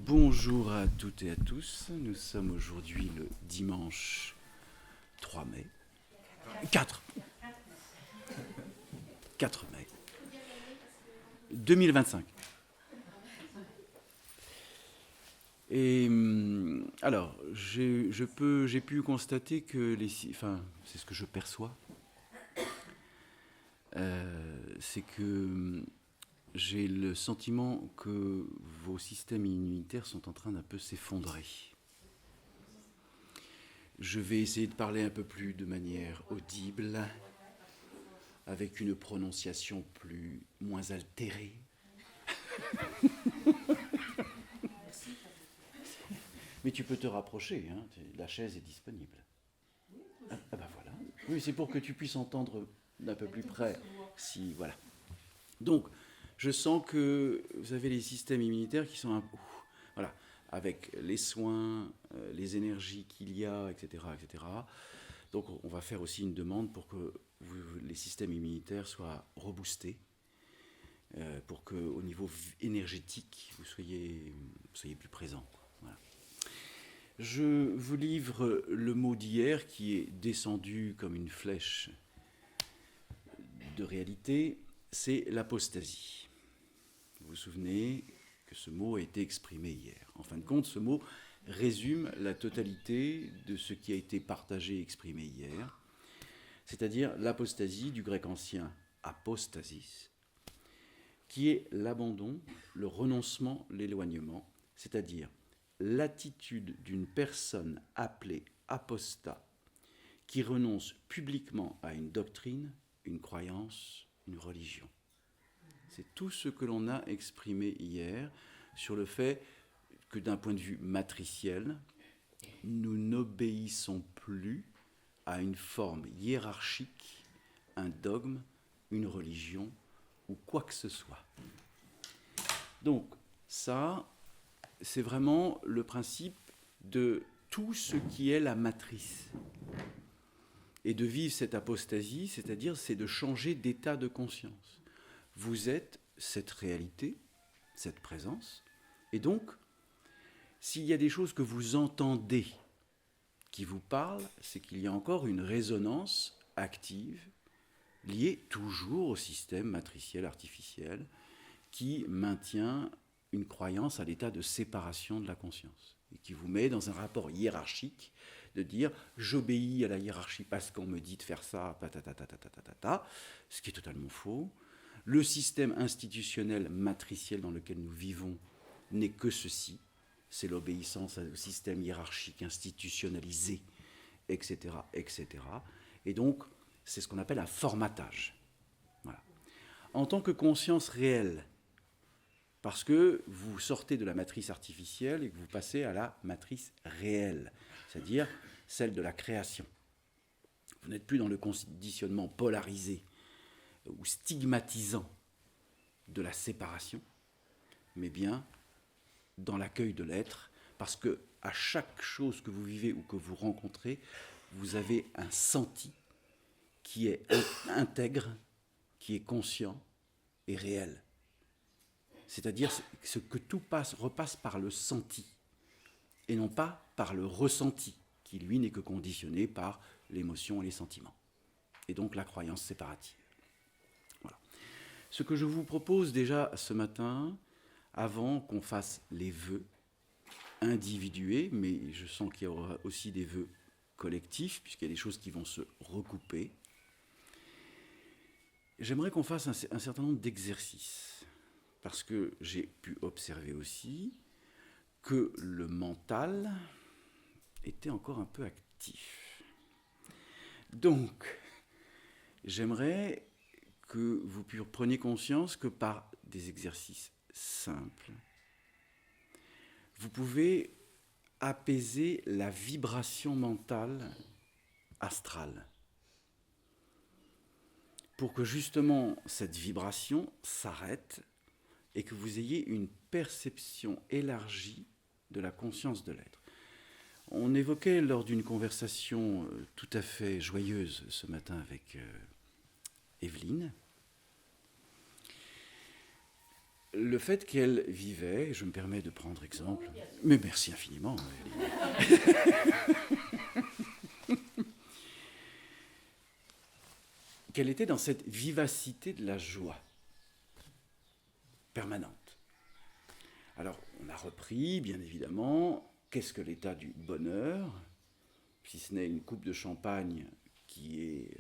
Bonjour à toutes et à tous. Nous sommes aujourd'hui le dimanche 3 mai. 4 mai 2025. Et alors, j'ai pu constater que c'est ce que je perçois, c'est que j'ai le sentiment que vos systèmes immunitaires sont en train d'un peu s'effondrer. Je vais essayer de parler un peu plus de manière audible, avec une prononciation moins altérée. Mais tu peux te rapprocher, hein, la chaise est disponible. Ah ben voilà. Oui, c'est pour que tu puisses entendre d'un peu plus près. Si, voilà. Donc, je sens que vous avez les systèmes immunitaires qui sont voilà, avec les soins, les énergies qu'il y a, etc., etc. Donc, on va faire aussi une demande pour que les systèmes immunitaires soient reboostés, pour qu'au niveau énergétique, vous soyez plus présent. Voilà. Je vous livre le mot d'hier qui est descendu comme une flèche de réalité, c'est l'apostasie. Vous vous souvenez que ce mot a été exprimé hier. En fin de compte, ce mot résume la totalité de ce qui a été partagé et exprimé hier, c'est-à-dire l'apostasie du grec ancien apostasis, qui est l'abandon, le renoncement, l'éloignement, c'est-à-dire l'attitude d'une personne appelée apostat qui renonce publiquement à une doctrine, une croyance, une religion. C'est tout ce que l'on a exprimé hier sur le fait que d'un point de vue matriciel, nous n'obéissons plus à une forme hiérarchique, un dogme, une religion ou quoi que ce soit. Donc ça, c'est vraiment le principe de tout ce qui est la matrice. Et de vivre cette apostasie, c'est-à-dire c'est de changer d'état de conscience. Vous êtes cette réalité, cette présence, et donc, s'il y a des choses que vous entendez qui vous parlent, c'est qu'il y a encore une résonance active liée toujours au système matriciel artificiel qui maintient une croyance à l'état de séparation de la conscience et qui vous met dans un rapport hiérarchique de dire j'obéis à la hiérarchie parce qu'on me dit de faire ça, ce qui est totalement faux. Le système institutionnel matriciel dans lequel nous vivons n'est que ceci, c'est l'obéissance au système hiérarchique institutionnalisé, etc., etc. Et donc, c'est ce qu'on appelle un formatage. Voilà. En tant que conscience réelle, parce que vous sortez de la matrice artificielle et que vous passez à la matrice réelle, c'est-à-dire celle de la création. Vous n'êtes plus dans le conditionnement polarisé ou stigmatisant de la séparation, mais bien dans l'accueil de l'être, parce que à chaque chose que vous vivez ou que vous rencontrez, vous avez un senti qui est intègre, qui est conscient et réel. C'est-à-dire que tout repasse par le senti, et non pas par le ressenti, qui lui n'est que conditionné par l'émotion et les sentiments, et donc la croyance séparative. Voilà. Ce que je vous propose déjà ce matin, avant qu'on fasse les vœux individués, mais je sens qu'il y aura aussi des vœux collectifs, puisqu'il y a des choses qui vont se recouper, j'aimerais qu'on fasse un certain nombre d'exercices. Parce que j'ai pu observer aussi que le mental était encore un peu actif. Donc, j'aimerais que vous preniez conscience que par des exercices simples, vous pouvez apaiser la vibration mentale astrale. Pour que justement cette vibration s'arrête et que vous ayez une perception élargie de la conscience de l'être. On évoquait lors d'une conversation tout à fait joyeuse ce matin avec Evelyne, le fait qu'elle vivait, je me permets de prendre exemple, mais merci infiniment. Qu'elle était dans cette vivacité de la joie permanente. Alors, on a repris, bien évidemment, qu'est-ce que l'état du bonheur, si ce n'est une coupe de champagne qui est...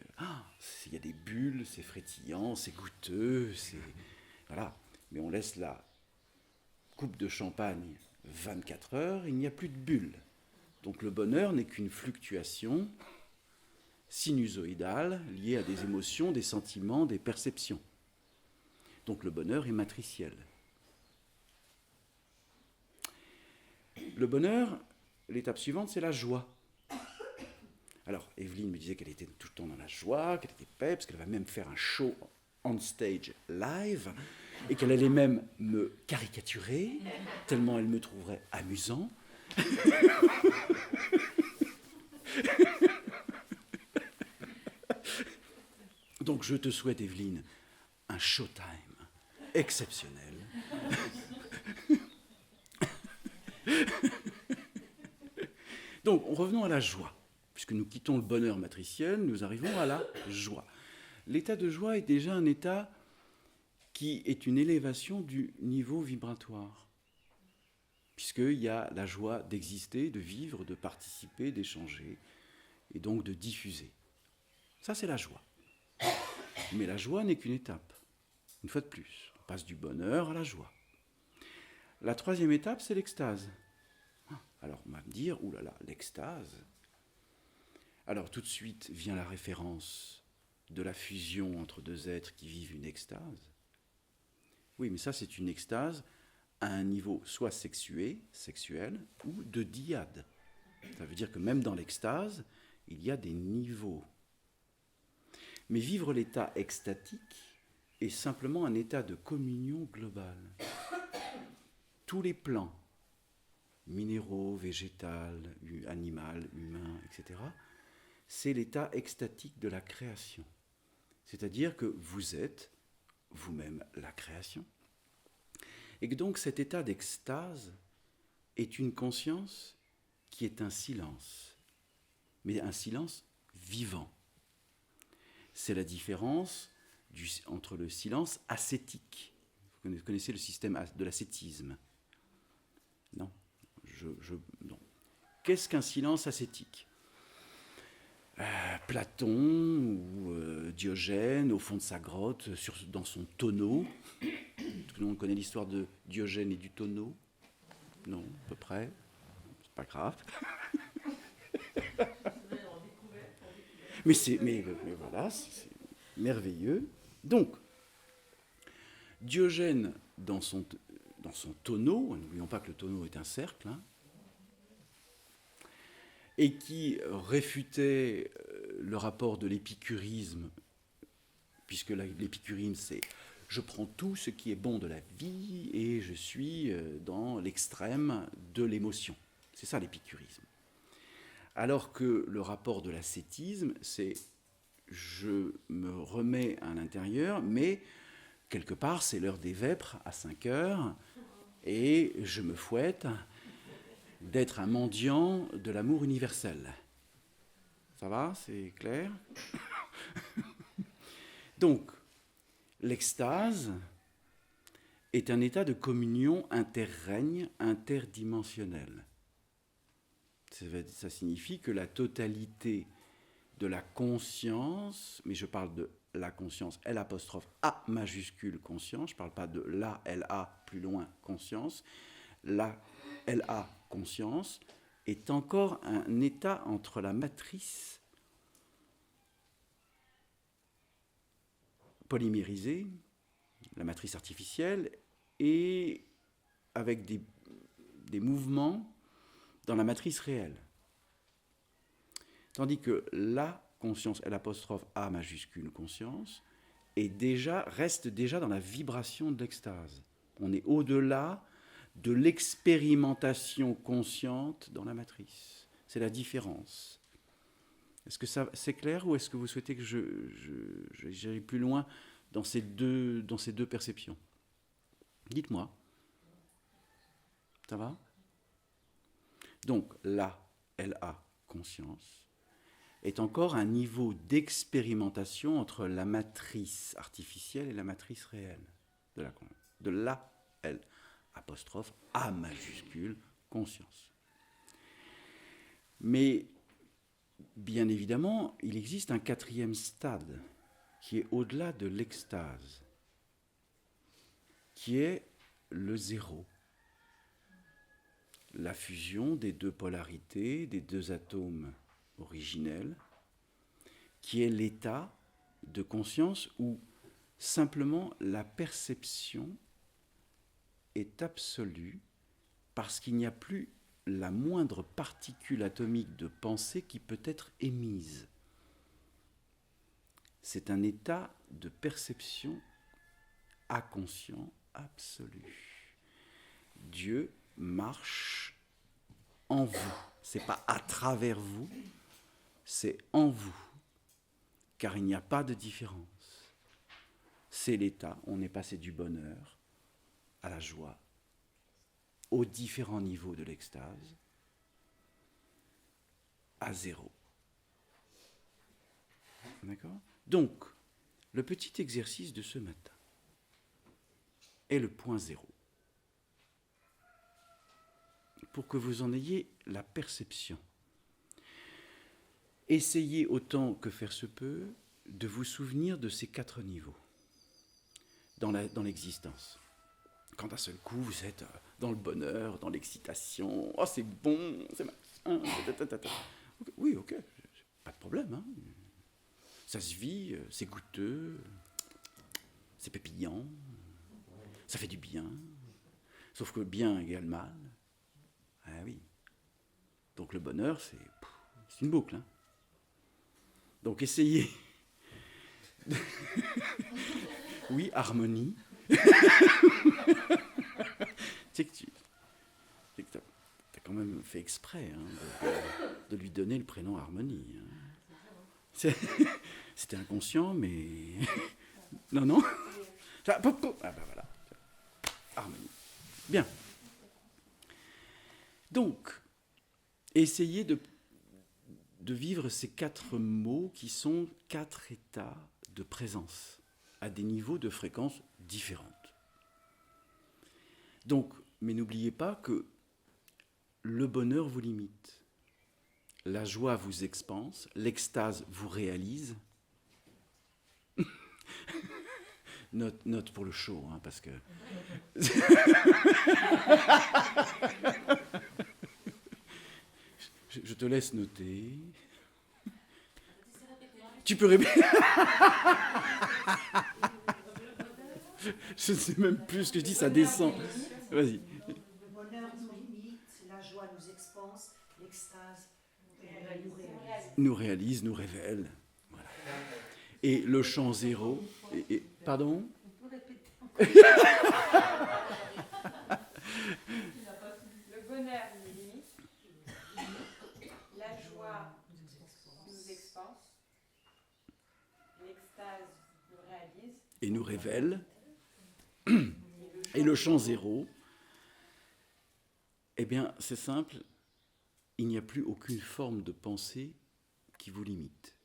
il y a des bulles, c'est frétillant, c'est goûteux, c'est... Voilà. Mais on laisse la coupe de champagne 24 heures, il n'y a plus de bulles. Donc le bonheur n'est qu'une fluctuation sinusoïdale liée à des émotions, des sentiments, des perceptions. Donc le bonheur est matriciel. Le bonheur, l'étape suivante, c'est la joie. Alors, Evelyne me disait qu'elle était tout le temps dans la joie, qu'elle était peps, qu'elle va même faire un show on stage live, et qu'elle allait même me caricaturer, tellement elle me trouverait amusant. Donc je te souhaite, Evelyne, un showtime exceptionnel. Donc, revenons à la joie. Puisque nous quittons le bonheur matriciel, nous arrivons à la joie. L'état de joie est déjà un état qui est une élévation du niveau vibratoire. Puisqu'il y a la joie d'exister, de vivre, de participer, d'échanger, et donc de diffuser. Ça, c'est la joie. Mais la joie n'est qu'une étape. Une fois de plus, on passe du bonheur à la joie. La troisième étape, c'est l'extase. Alors, on va me dire, oulala, l'extase. Alors, tout de suite vient la référence de la fusion entre deux êtres qui vivent une extase. Oui, mais ça, c'est une extase à un niveau soit sexuel, ou de dyade. Ça veut dire que même dans l'extase, il y a des niveaux. Mais vivre l'état extatique est simplement un état de communion globale. Tous les plans, minéraux, végétal, animal, humain, etc., c'est l'état extatique de la création. C'est-à-dire que vous êtes vous-même la création. Et que donc cet état d'extase est une conscience qui est un silence, mais un silence vivant. C'est la différence entre le silence ascétique. Vous connaissez le système de l'ascétisme? Non, non. Qu'est-ce qu'un silence ascétique? Platon ou Diogène, au fond de sa grotte, dans son tonneau. Tout le monde connaît l'histoire de Diogène et du tonneau? Non, à peu près. C'est pas grave. mais voilà, c'est merveilleux. Donc, Diogène, dans son tonneau, n'oublions pas que le tonneau est un cercle, et qui réfutait le rapport de l'épicurisme, puisque l'épicurisme, c'est « je prends tout ce qui est bon de la vie et je suis dans l'extrême de l'émotion ». C'est ça l'épicurisme. Alors que le rapport de l'ascétisme, c'est « je me remets à l'intérieur, mais quelque part, c'est l'heure des vêpres à 5 heures, et je me fouette d'être un mendiant de l'amour universel. » Ça va? C'est clair? Donc, l'extase est un état de communion interrègne, interdimensionnel. Ça signifie que la totalité de la conscience, mais je parle de la conscience, L', A majuscule conscience, je ne parle pas de la, L-A, plus loin, conscience, la, L-A, conscience, est encore un état entre la matrice polymérisée, la matrice artificielle, et avec des mouvements dans la matrice réelle. Tandis que la conscience, L', A majuscule conscience, reste déjà dans la vibration de l'extase. On est au-delà de l'expérimentation consciente dans la matrice. C'est la différence. Est-ce que c'est clair ou est-ce que vous souhaitez que j'aille plus loin dans ces deux perceptions? Dites-moi. Ça va? Donc, la, L-A, conscience, est encore un niveau d'expérimentation entre la matrice artificielle et la matrice réelle de la, L, apostrophe, A majuscule, conscience. Mais, bien évidemment, il existe un quatrième stade qui est au-delà de l'extase, qui est le zéro. La fusion des deux polarités, des deux atomes originels, qui est l'état de conscience où simplement la perception est absolue parce qu'il n'y a plus la moindre particule atomique de pensée qui peut être émise. C'est un état de perception inconscient absolu. Dieu marche en vous. Ce n'est pas à travers vous, c'est en vous. Car il n'y a pas de différence. C'est l'état, on est passé du bonheur à la joie, aux différents niveaux de l'extase, à zéro. D'accord ? Donc, le petit exercice de ce matin est le point zéro. Pour que vous en ayez la perception. Essayez autant que faire se peut de vous souvenir de ces 4 niveaux dans l'existence. Quand d'un seul coup vous êtes dans le bonheur, dans l'excitation, oh c'est bon, c'est machin, oui ok, pas de problème, hein. Ça se vit, c'est goûteux, c'est pépillant, ça fait du bien, sauf que bien égale mal. Ah oui. Donc le bonheur, c'est une boucle. Hein. Donc essayez. Oui, harmonie. Tu sais que tu as quand même fait exprès de lui donner le prénom Harmonie. Hein. C'était inconscient, mais... Non. Ah ben voilà. Harmonie. Bien. Donc, essayez de vivre ces 4 mots qui sont 4 états de présence à des niveaux de fréquence différentes. Donc, mais n'oubliez pas que le bonheur vous limite, la joie vous expanse, l'extase vous réalise. Note pour le show, hein, parce que... Je te laisse noter. Tu peux répéter. Je ne sais même plus ce que je dis, ça descend. Vas-y. Le bonheur nous limite, la joie nous expanse, l'extase nous réalise, nous révèle. Voilà. Et le champ zéro... pardon ? Le bonheur nous limite, la joie nous expanse, l'extase nous réalise et nous révèle. Et le champ zéro, eh bien, c'est simple, il n'y a plus aucune forme de pensée qui vous limite.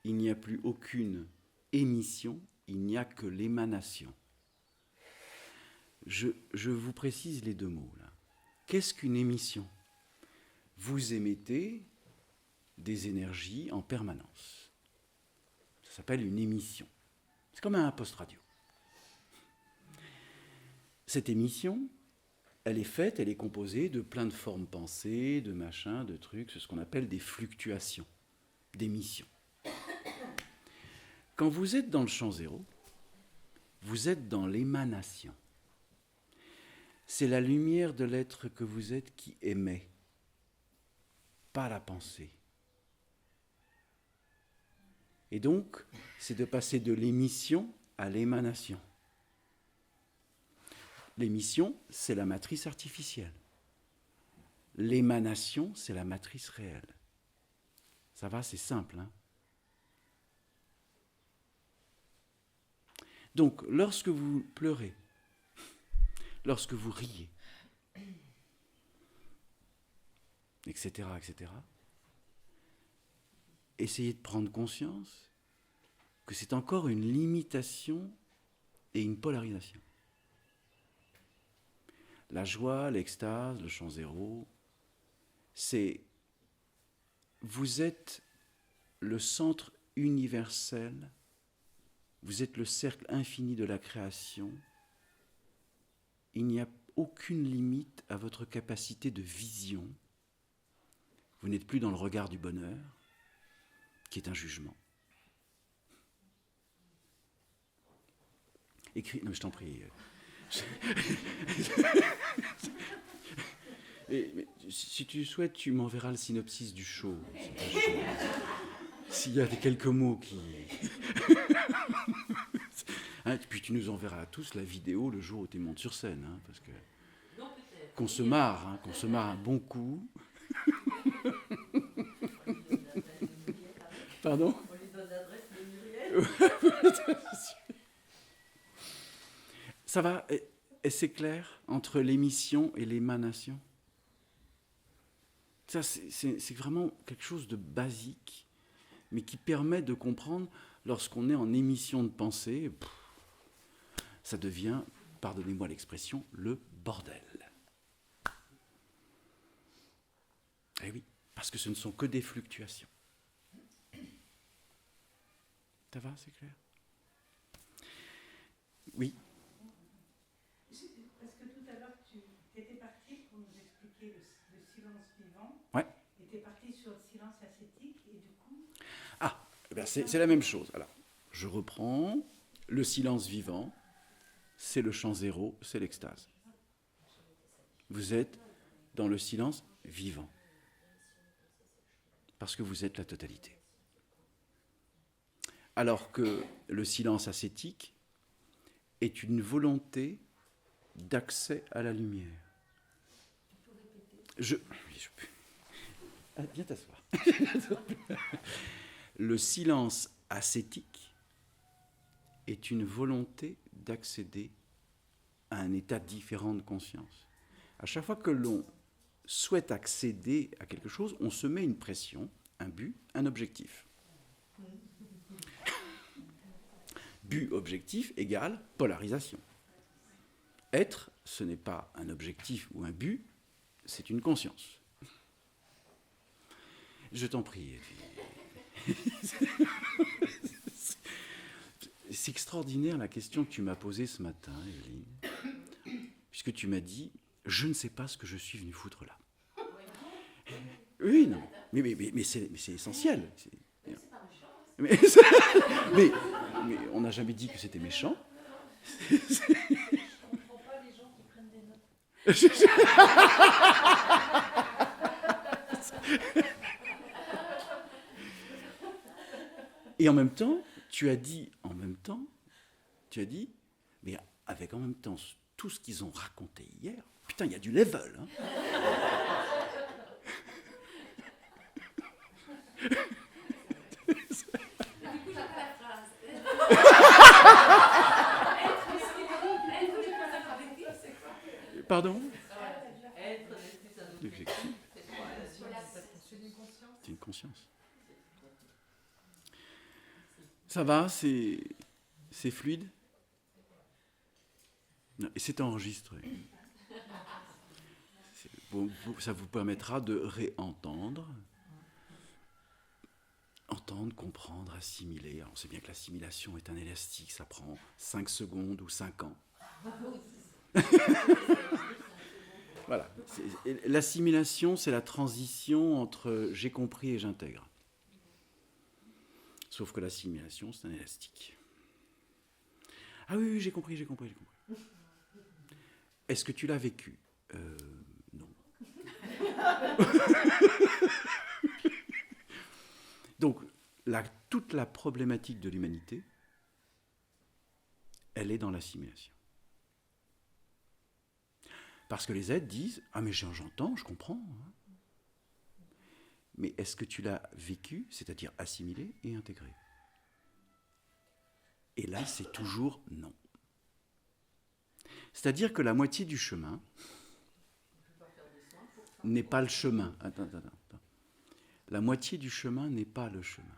Il n'y a plus aucune émission, il n'y a que l'émanation. Je vous précise les 2 mots là. Qu'est-ce qu'une émission ? Vous émettez des énergies en permanence. Ça s'appelle une émission. C'est comme un post radio. Cette émission, elle est faite, elle est composée de plein de formes pensées, de machins, de trucs, c'est ce qu'on appelle des fluctuations, d'émissions. Quand vous êtes dans le champ zéro, vous êtes dans l'émanation. C'est la lumière de l'être que vous êtes qui émet, pas la pensée. Et donc, c'est de passer de l'émission à l'émanation. L'émission, c'est la matrice artificielle. L'émanation, c'est la matrice réelle. Ça va, c'est simple, hein ? Donc, lorsque vous pleurez, lorsque vous riez, etc., etc., essayez de prendre conscience que c'est encore une limitation et une polarisation. La joie, l'extase, le chant zéro, c'est vous êtes le centre universel, vous êtes le cercle infini de la création. Il n'y a aucune limite à votre capacité de vision. Vous n'êtes plus dans le regard du bonheur, qui est un jugement. Écris, non, je t'en prie. Mais, si tu souhaites, tu m'enverras le synopsis du show. S'il y a quelques mots qui... Hein, puis tu nous enverras à tous la vidéo le jour où tu montes sur scène. Hein, parce que... Qu'on se marre, hein, qu'on se marre un bon coup. Pardon ? On lui donne l'adresse de Muriel. Ça va ? Et c'est clair entre l'émission et l'émanation ? Ça, c'est vraiment quelque chose de basique, mais qui permet de comprendre, lorsqu'on est en émission de pensée, ça devient, pardonnez-moi l'expression, le bordel. Eh oui, parce que ce ne sont que des fluctuations. Ça va, c'est clair ? Oui. Parce que tout à l'heure, tu étais parti pour nous expliquer le silence vivant. Ouais. Et tu es parti sur le silence ascétique, et du coup... Ah, eh bien c'est la même chose. Alors, je reprends. Le silence vivant, c'est le chant zéro, c'est l'extase. Vous êtes dans le silence vivant. Parce que vous êtes la totalité. Alors que le silence ascétique est une volonté d'accès à la lumière. Ah, viens t'asseoir. Le silence ascétique est une volonté d'accéder à un état différent de conscience. À chaque fois que l'on souhaite accéder à quelque chose, on se met une pression, un but, un objectif. But, objectif égale polarisation. Être, ce n'est pas un objectif ou un but, c'est une conscience. Je t'en prie. C'est extraordinaire la question que tu m'as posée ce matin, Evelyne, puisque tu m'as dit « Je ne sais pas ce que je suis venu foutre là ». Oui, non, mais c'est essentiel. Mais on n'a jamais dit que c'était méchant. Je comprends pas les gens qui prennent des notes. Et en même temps, tu as dit, mais avec en même temps tout ce qu'ils ont raconté hier, putain, il y a du level. Hein. Pardon ? Être l'esprit, ça nous Objectif. C'est une conscience. Ça va, c'est fluide ? Non, et c'est enregistré. Ça vous permettra de réentendre, entendre, comprendre, assimiler. Alors on sait bien que l'assimilation est un élastique, ça prend 5 secondes ou 5 ans. Voilà. L'assimilation, c'est la transition entre j'ai compris et j'intègre. Sauf que l'assimilation, c'est un élastique. Ah oui, j'ai compris. Est-ce que tu l'as vécu ? Non. Donc, toute la problématique de l'humanité, elle est dans l'assimilation. Parce que les êtres disent « Ah mais j'entends, je comprends. » Mais est-ce que tu l'as vécu, c'est-à-dire assimilé et intégré ? Et là, c'est toujours non. C'est-à-dire que la moitié du chemin n'est pas le chemin. Attends. La moitié du chemin n'est pas le chemin.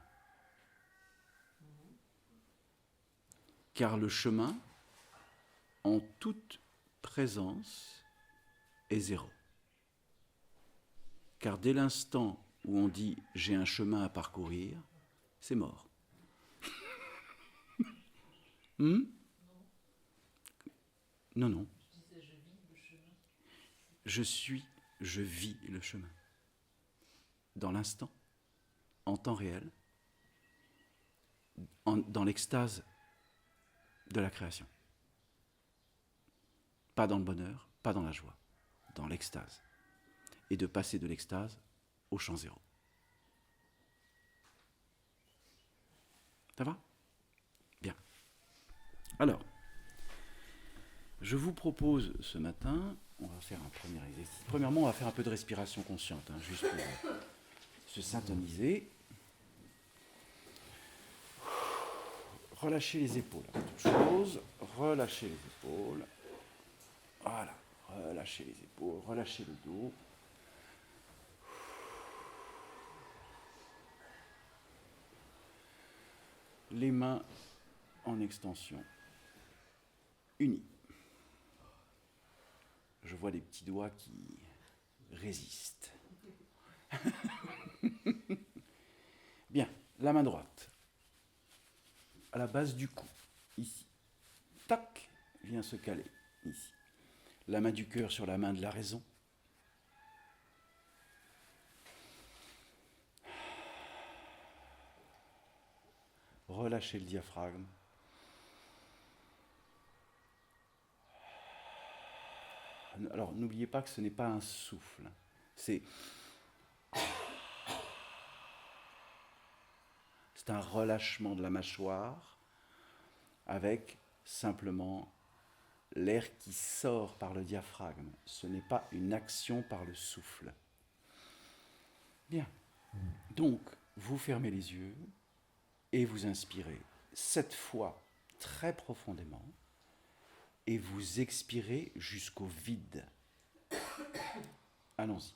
Car le chemin, en toute présence, est zéro. Car dès l'instant où on dit « j'ai un chemin à parcourir », c'est mort. Non. Je vis le chemin. Dans l'instant, en temps réel, dans l'extase de la création. Pas dans le bonheur, pas dans la joie, dans l'extase. Et de passer de l'extase au champ zéro. Ça va ? Bien. Alors, je vous propose ce matin, on va faire un premier exercice. Premièrement, on va faire un peu de respiration consciente, juste pour se syntoniser. Relâchez les épaules, avant toute chose. Relâchez les épaules. Voilà. Relâchez les épaules, relâchez le dos. Les mains en extension, unies. Je vois des petits doigts qui résistent. Bien, la main droite, à la base du cou, ici. Tac, vient se caler, ici. La main du cœur sur la main de la raison. Relâchez le diaphragme. Alors, n'oubliez pas que ce n'est pas un souffle. C'est un relâchement de la mâchoire avec simplement l'air qui sort par le diaphragme. Ce n'est pas une action par le souffle. Bien. Donc, vous fermez les yeux et vous inspirez 7 fois très profondément et vous expirez jusqu'au vide. Allons-y.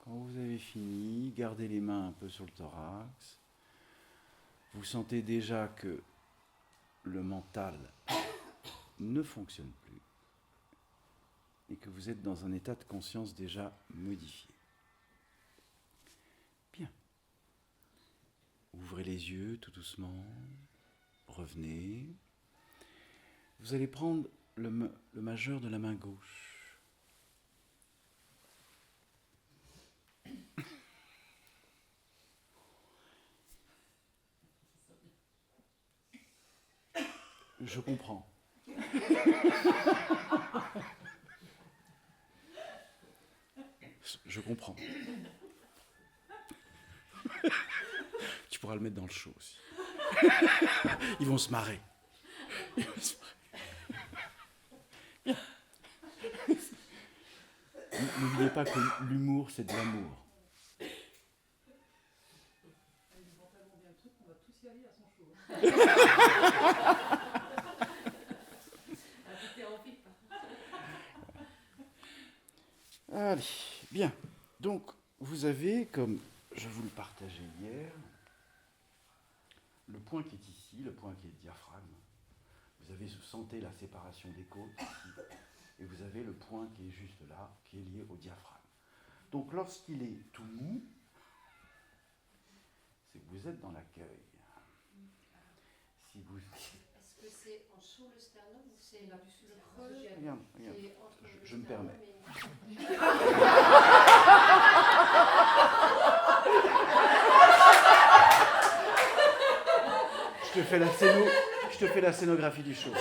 Quand vous avez fini, gardez les mains un peu sur le thorax. Vous sentez déjà que le mental ne fonctionne plus et que vous êtes dans un état de conscience déjà modifié. Bien. Ouvrez les yeux tout doucement. Revenez. Vous allez prendre le majeur de la main gauche. Je comprends. Je comprends. Tu pourras le mettre dans le show aussi. Ils vont se marrer. N'oubliez pas que l'humour, c'est de l'amour. Ils vont tellement bien le truc qu'on va tous y aller à son show. Allez, bien. Donc, vous avez, comme je vous le partageais hier, le point qui est ici, le point qui est le diaphragme. Vous sentez la séparation des côtes ici, et vous avez le point qui est juste là, qui est lié au diaphragme. Donc, lorsqu'il est tout mou, c'est que vous êtes dans l'accueil. Si vous... Est-ce que c'est en dessous le sternum ou c'est le creux Regarde, regarde. qui est entre le Je me sternum permets. Je te fais la scénographie du show.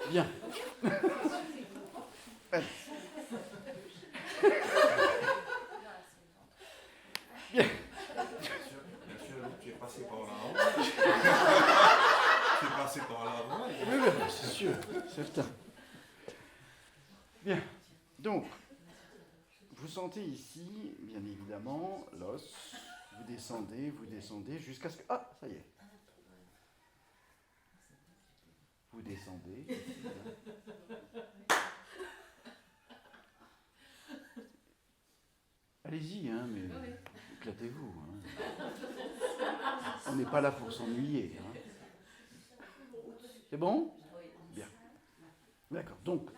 Bien. Allez. Bien. Monsieur, tu es passé par là-haut. Tu es passé par là-bas. Oui, c'est sûr, certain. Bien. Donc, vous sentez ici, bien évidemment, l'os. Vous descendez jusqu'à ce que... Ah, ça y est. Vous descendez. Allez-y, hein, mais éclatez-vous. Hein. On n'est pas là pour s'ennuyer. Hein. C'est bon? Bien. D'accord. Donc,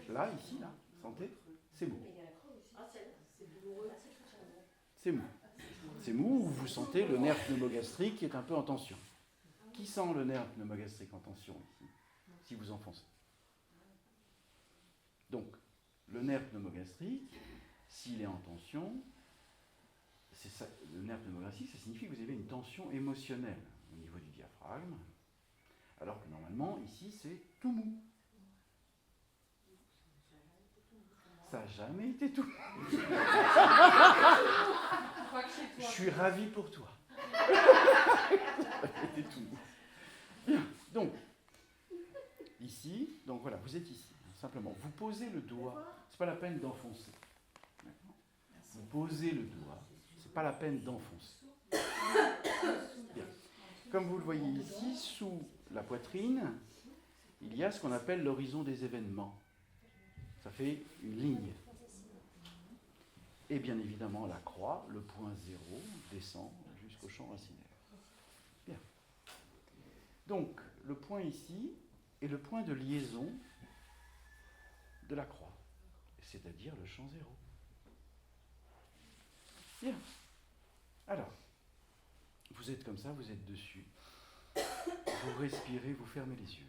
là, ici, là, sentez, c'est mou. C'est mou. C'est mou ou vous sentez le nerf pneumogastrique qui est un peu en tension. Qui sent le nerf pneumogastrique en tension ici, si vous enfoncez? Donc, le nerf pneumogastrique, s'il est en tension, c'est ça, le nerf pneumogastrique, ça signifie que vous avez une tension émotionnelle au niveau du diaphragme, alors que normalement, ici, c'est tout mou. Ça n'a jamais été tout mou. Je suis ravi pour toi. C'était tout mou. Bien, donc, ici, donc voilà, vous êtes ici, simplement. Vous posez le doigt, c'est pas la peine d'enfoncer. Vous posez le doigt, c'est pas la peine d'enfoncer. Bien. Comme vous le voyez ici, sous la poitrine, il y a ce qu'on appelle l'horizon des événements. Ça fait une ligne. Et bien évidemment, la croix, le point 0, descend jusqu'au champ racinaire. Bien. Donc, le point ici est le point de liaison de la croix, c'est-à-dire le champ 0. Bien. Alors, vous êtes comme ça, vous êtes dessus. Vous respirez, vous fermez les yeux.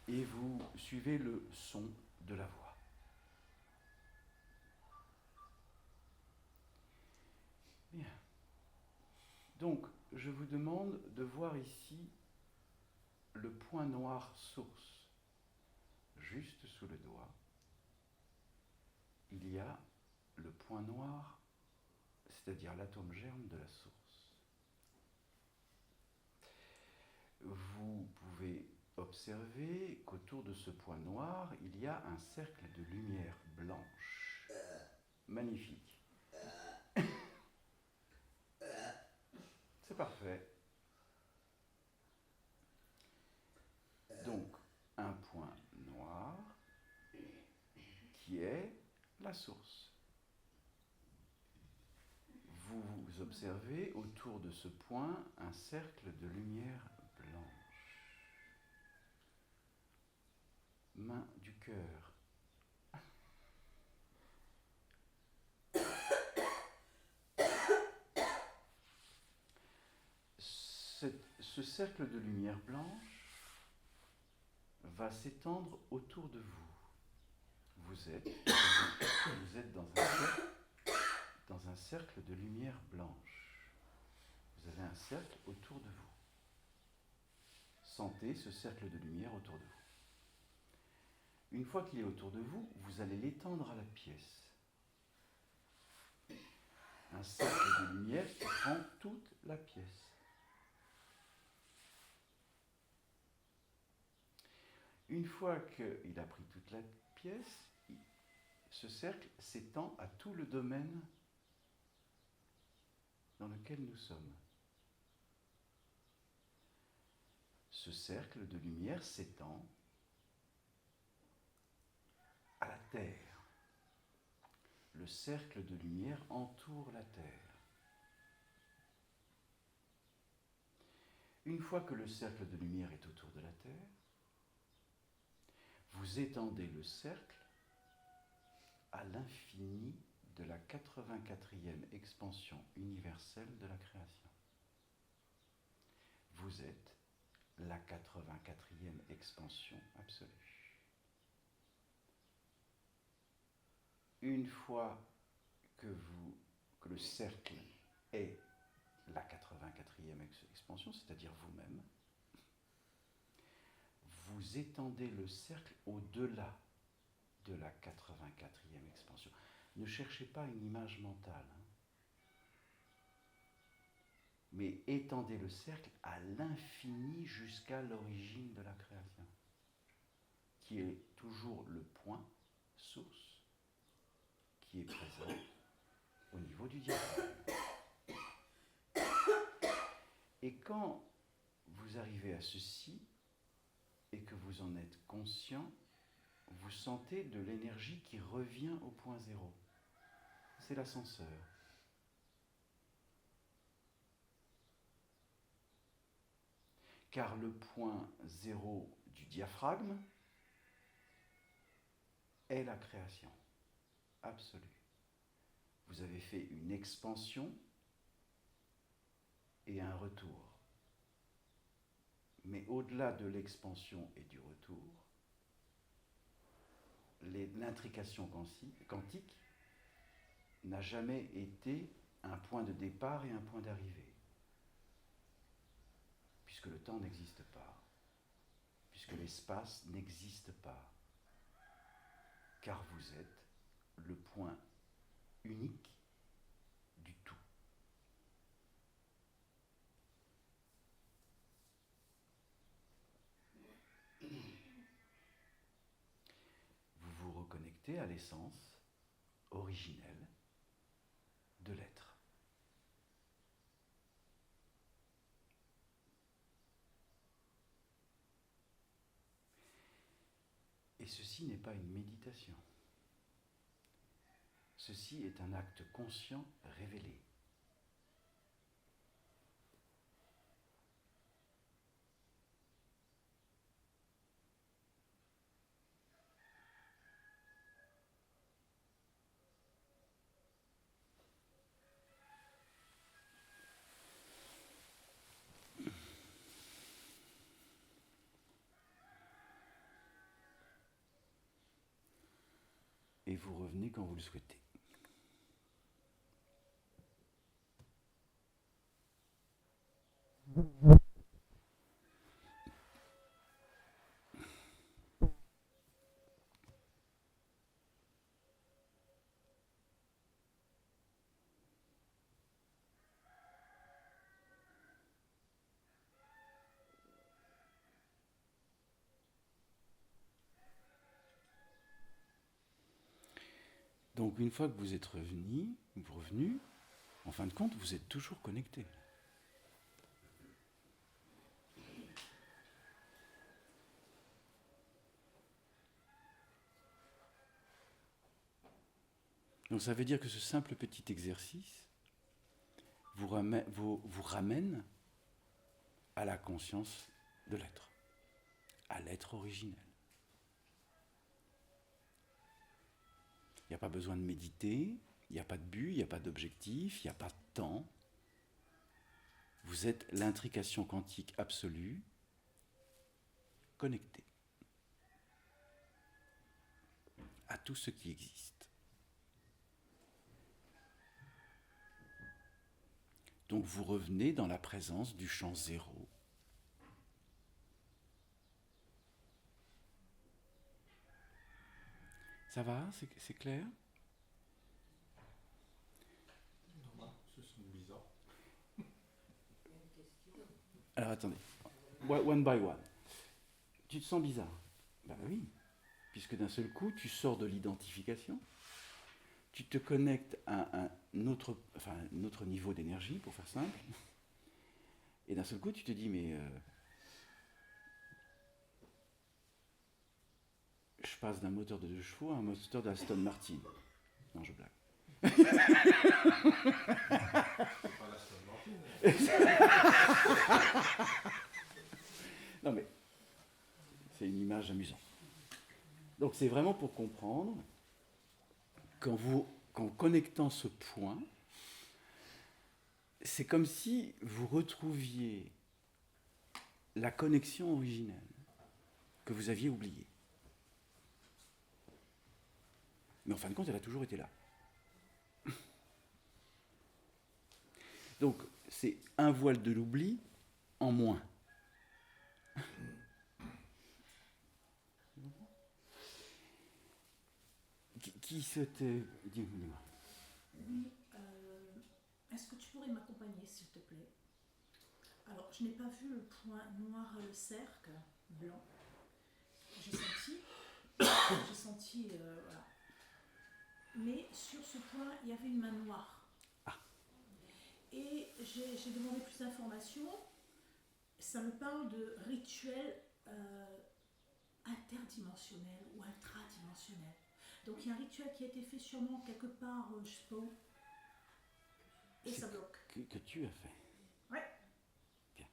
Et vous suivez le son de la voix. Bien. Donc, je vous demande de voir ici le point noir source. Juste sous le doigt, il y a le point noir, c'est-à-dire l'atome germe de la source. Vous pouvez observer qu'autour de ce point noir, il y a un cercle de lumière blanche. Magnifique. C'est parfait. Donc, un point noir qui est la source. Vous observez autour de ce point un cercle de lumière blanche. Main du cœur. Ce cercle de lumière blanche va s'étendre autour de vous. Vous êtes dans un cercle de lumière blanche. Vous avez un cercle autour de vous. Sentez ce cercle de lumière autour de vous. Une fois qu'il est autour de vous, vous allez l'étendre à la pièce. Un cercle de lumière qui prend toute la pièce. Une fois qu'il a pris toute la pièce, ce cercle s'étend à tout le domaine dans lequel nous sommes. Ce cercle de lumière s'étend à la Terre. Le cercle de lumière entoure la Terre. Une fois que le cercle de lumière est autour de la Terre, vous étendez le cercle à l'infini de la 84e expansion universelle de la création. Vous êtes la 84e expansion absolue. Une fois que le cercle est la 84e expansion, c'est-à-dire vous-même, vous étendez le cercle au-delà de la 84e expansion. Ne cherchez pas une image mentale, mais étendez le cercle à l'infini jusqu'à l'origine de la création, qui est toujours le point source qui est présent au niveau du diaphragme. Et quand vous arrivez à ceci et que vous en êtes conscient, vous sentez de l'énergie qui revient au point zéro. C'est l'ascenseur. Car le point zéro du diaphragme est la création absolue. Vous avez fait une expansion et un retour. Mais au-delà de l'expansion et du retour, l'intrication quantique n'a jamais été un point de départ et un point d'arrivée, puisque le temps n'existe pas, puisque l'espace n'existe pas, car vous êtes le point unique du tout. Vous vous reconnectez à l'essence originelle de l'être. Et ceci n'est pas une méditation. Ceci est un acte conscient révélé. Et vous revenez quand vous le souhaitez. Donc une fois que vous êtes revenu, en fin de compte, vous êtes toujours connecté. Donc ça veut dire que ce simple petit exercice vous ramène à la conscience de l'être, à l'être originel. Il n'y a pas besoin de méditer, il n'y a pas de but, il n'y a pas d'objectif, il n'y a pas de temps. Vous êtes l'intrication quantique absolue, connectée à tout ce qui existe. Donc vous revenez dans la présence du champ zéro. Ça va? C'est clair? Non, ce sont bizarres. Alors attendez, one by one. Tu te sens bizarre? Ben oui. puisque d'un seul coup, tu sors de l'identification, tu te connectes à un autre niveau d'énergie, pour faire simple, et d'un seul coup, tu te dis, mais je passe d'un moteur de 2 chevaux à un moteur d'Aston Martin. Non, je blague. C'est pas la Aston Martin. Non, mais c'est une image amusante. Donc, c'est vraiment pour comprendre qu'en connectant ce point, c'est comme si vous retrouviez la connexion originelle que vous aviez oubliée. Mais en fin de compte, elle a toujours été là. Donc, c'est un voile de l'oubli en moins. Qui souhaite... Dis-moi. Oui, est-ce que tu pourrais m'accompagner, s'il te plaît? Alors, je n'ai pas vu le point noir, le cercle blanc. J'ai senti, voilà. Mais sur ce point, il y avait une main noire. Ah. Et j'ai demandé plus d'informations. Ça me parle de rituels interdimensionnels ou intradimensionnels. Donc il y a un rituel qui a été fait sûrement quelque part, je sais pas où. Et ça bloque. Que tu as fait. Ouais. Bien.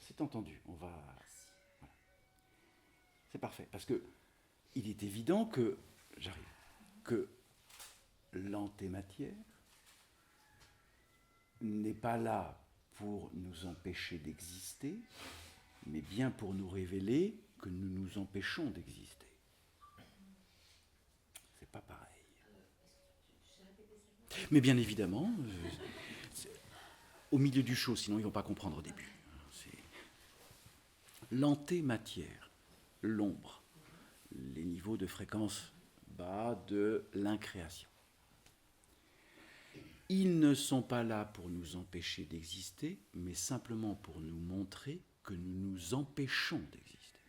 C'est entendu. On va... Voilà. C'est parfait. Parce que il est évident que... J'arrive. Que l'antématière n'est pas là pour nous empêcher d'exister, mais bien pour nous révéler que nous nous empêchons d'exister. C'est pas pareil. Mais bien évidemment, au milieu du show, sinon ils ne vont pas comprendre au début. C'est l'antématière, l'ombre, les niveaux de fréquence bas de l'incréation. Ils ne sont pas là pour nous empêcher d'exister, mais simplement pour nous montrer que nous nous empêchons d'exister.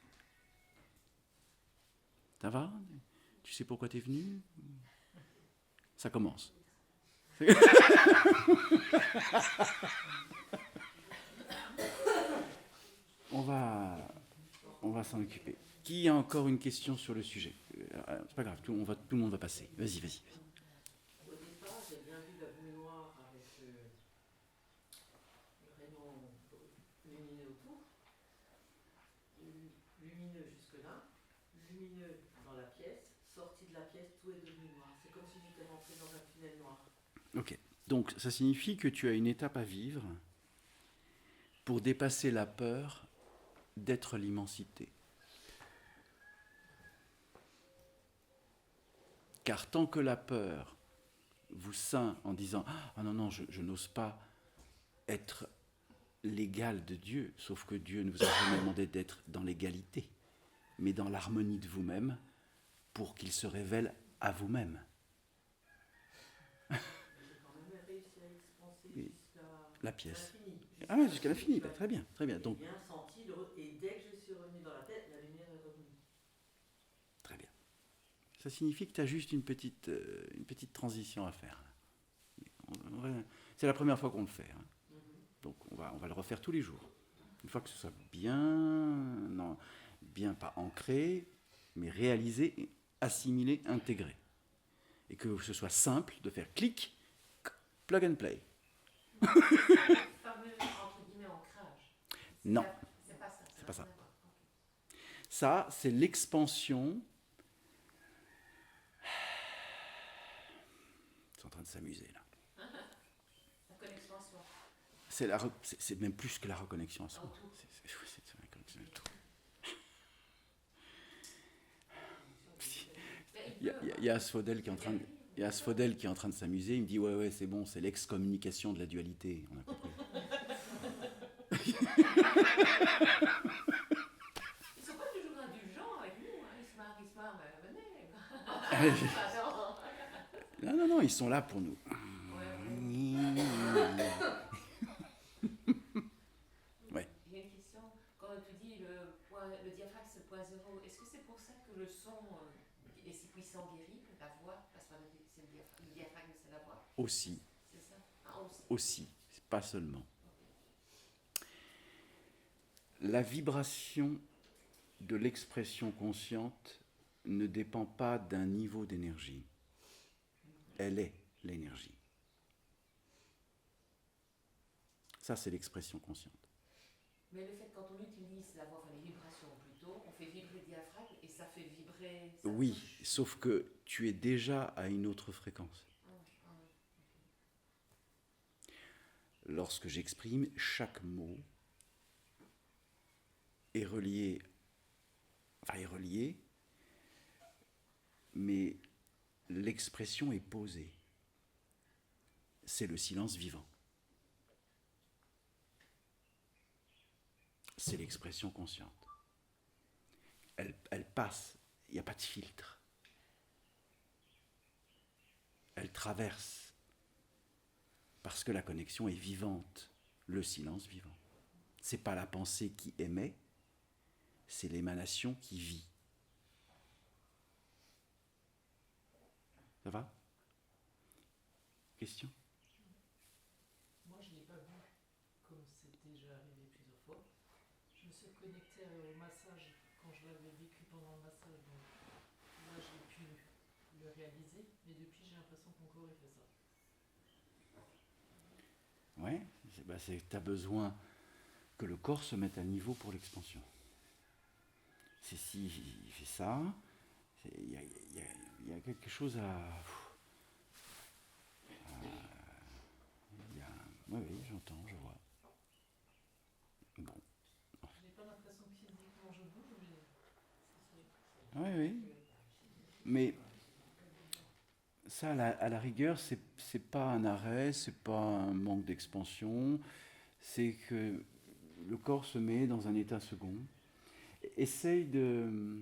Ça va? Tu sais pourquoi tu es venu? Ça commence. On va s'en occuper. Qui a encore une question sur le sujet? C'est pas grave, tout le monde va passer. Vas-y. Au départ, j'ai bien vu la boule noire avec le rayon lumineux autour, lumineux jusque-là, lumineux dans la pièce, sorti de la pièce, tout est devenu noir. C'est comme si j'étais rentré dans un tunnel noir. Ok. Donc, ça signifie que tu as une étape à vivre pour dépasser la peur d'être l'immensité. Car tant que la peur vous ceint en disant « Ah non, je n'ose pas être l'égal de Dieu », sauf que Dieu ne vous a jamais demandé d'être dans l'égalité, mais dans l'harmonie de vous-même pour qu'il se révèle à vous-même. J'ai quand même réussi à expanser Oui. jusqu'à La pièce. l'infini. Ah ouais, jusqu'à l'infini, bah, très bien. J'ai Donc, bien senti, et dès que je suis revenu dans la tête, la lumière est revenue. très bien. Ça signifie que tu as juste une petite transition à faire. C'est la première fois qu'on le fait. Hein. Donc on va le refaire tous les jours. Une fois que ce soit bien pas ancré, mais réalisé, assimilé, intégré. Et que ce soit simple de faire clic, plug and play. Fameux, entre guillemets, ancrage. Non, C'est pas ça. c'est pas ça. D'accord. Ça, c'est l'expansion. Ils sont en train de s'amuser là. La connexion à soi. C'est même plus que la reconnexion à soi. Au tout. C'est la connexion à tout. Mais Il y a Asphodel qui est en train de s'amuser. Il me dit ouais, c'est bon, c'est l'excommunication de la dualité. On a compris. Ils sont pas toujours indulgents avec nous. Hein. Ils se marrent, venez. Non, ils sont là pour nous. Ouais. J'ai une question. Quand tu dis le diaphragme c'est le point zéro, est-ce que c'est pour ça que le son sont guéris, la voix passe par c'est le diaphragme, c'est la voix. Aussi, C'est ça. Ah, aussi. aussi, pas seulement. La vibration de l'expression consciente ne dépend pas d'un niveau d'énergie. Elle est l'énergie. Ça, c'est l'expression consciente. Mais le fait, quand on utilise la voix, enfin les vibrations plutôt, on fait vibrer le diaphragme et ça fait vibrer... Ça Oui, touche. sauf que tu es déjà à une autre fréquence. Lorsque j'exprime, chaque mot est relié, mais l'expression est posée. C'est le silence vivant. C'est l'expression consciente. Elle passe, il n'y a pas de filtre. Elle traverse, parce que la connexion est vivante, le silence vivant. Ce n'est pas la pensée qui émet, c'est l'émanation qui vit. Ça va? Question? Moi, je ne l'ai pas vu comme c'est déjà arrivé plusieurs fois. Je me suis connectée au massage quand je l'avais vécu pendant le massage. Donc là, j'ai pu le réaliser. Mais depuis, j'ai l'impression que mon corps il fait ça. Ouais, tu as besoin que le corps se mette à niveau pour l'expansion. C'est si il fait ça, il y a quelque chose à... Oui, j'entends, je vois. Bon. Je n'ai pas l'impression que physiquement je bouge, mais Oui. Mais ça, à la rigueur, c'est pas un arrêt, c'est pas un manque d'expansion, c'est que le corps se met dans un état second. Essaye de...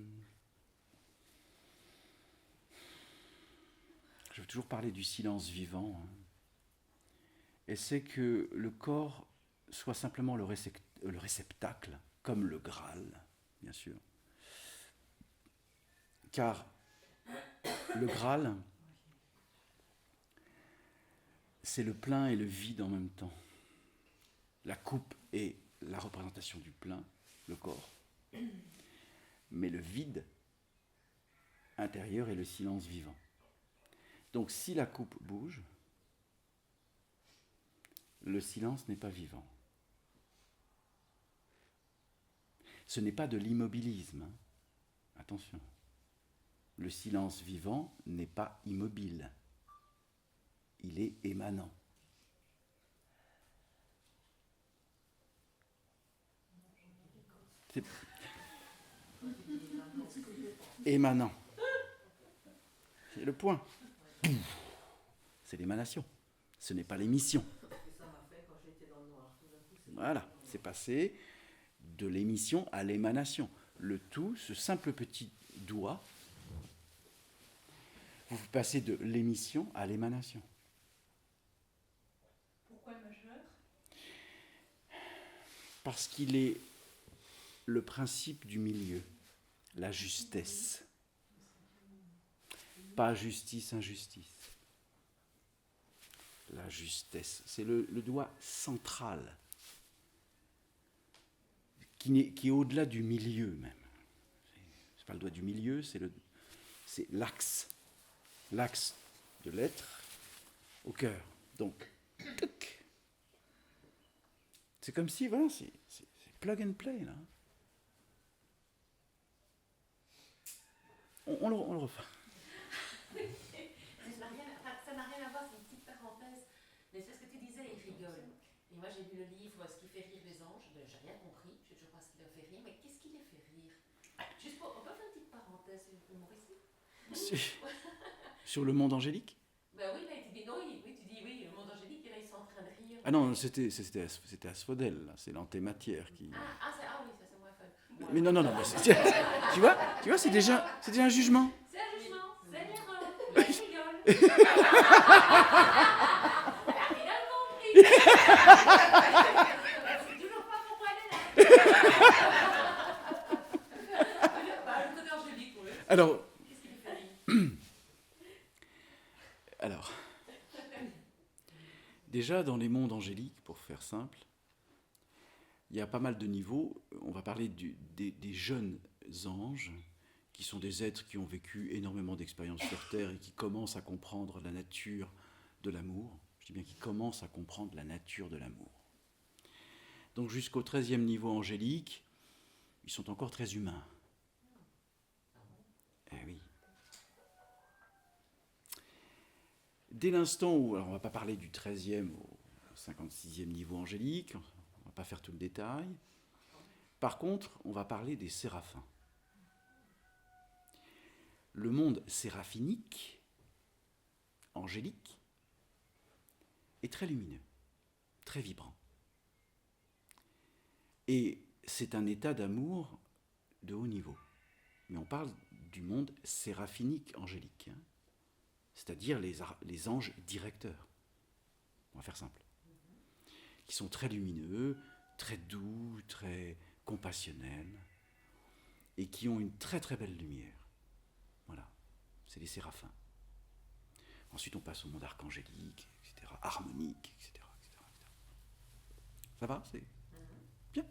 Je veux toujours parler du silence vivant. Essaie que le corps soit simplement le réceptacle, comme le Graal, bien sûr. Car le Graal, c'est le plein et le vide en même temps. La coupe est la représentation du plein, le corps. Mais le vide intérieur est le silence vivant. Donc si la coupe bouge, le silence n'est pas vivant. Ce n'est pas de l'immobilisme. Attention. Le silence vivant n'est pas immobile. Il est émanant. C'est émanant. C'est le point. C'est l'émanation. Ce n'est pas l'émission. ça m'a fait quand j'étais dans le noir. Tout d'un coup, c'est Voilà, c'est passé de l'émission à l'émanation. Le tout, ce simple petit doigt, vous passez de l'émission à l'émanation. Pourquoi majeur? Parce qu'il est le principe du milieu, la justesse. Pas justice, injustice. La justesse, c'est le doigt central, qui est au-delà du milieu même. C'est pas le doigt du milieu, c'est l'axe de l'être au cœur. Donc, c'est comme si, voilà, c'est plug and play, là. On le refait. Ça n'a rien à voir, c'est une petite parenthèse. Mais c'est ce que tu disais, il rigole. Et moi j'ai lu le livre Ce qui fait rire les anges. J'ai rien compris, je ne sais toujours pas ce qui leur fait rire. Mais qu'est-ce qui les fait rire? Juste pour, on peut faire une petite parenthèse humoristique? Sur le monde angélique? Ben oui, là tu dis non, oui, tu dis oui, le monde angélique, et là ils sont en train de rire. Ah non, c'était Asphodèle, là. C'est l'antématière qui... Oui, ça c'est moins fun. Mais non, tu vois, c'est déjà un jugement. C'est un jugement, c'est l'erreur. Il rigole. Il a compris. C'est toujours pas pourquoi elle est là. Le côté angélique, oui. Alors, Qu'est-ce qui lui fait rire? Alors, déjà dans les mondes angéliques, pour faire simple, il y a pas mal de niveaux. On va parler des jeunes anges, qui sont des êtres qui ont vécu énormément d'expériences sur Terre et qui commencent à comprendre la nature de l'amour. Je dis bien qu'ils commencent à comprendre la nature de l'amour. Donc jusqu'au 13e niveau angélique, ils sont encore très humains. Eh oui. Dès l'instant où, alors on ne va pas parler du 13e au 56e niveau angélique, on ne va pas faire tout le détail. Par contre, on va parler des séraphins. Le monde séraphinique, angélique, est très lumineux, très vibrant. Et c'est un état d'amour de haut niveau. Mais on parle du monde séraphinique angélique, hein, c'est-à-dire les anges directeurs. On va faire simple. Qui sont très lumineux, très doux, très compassionnels, et qui ont une très très belle lumière. Voilà, c'est les séraphins. Ensuite, on passe au monde archangélique, etc., harmonique, etc., etc. Ça va? C'est bien.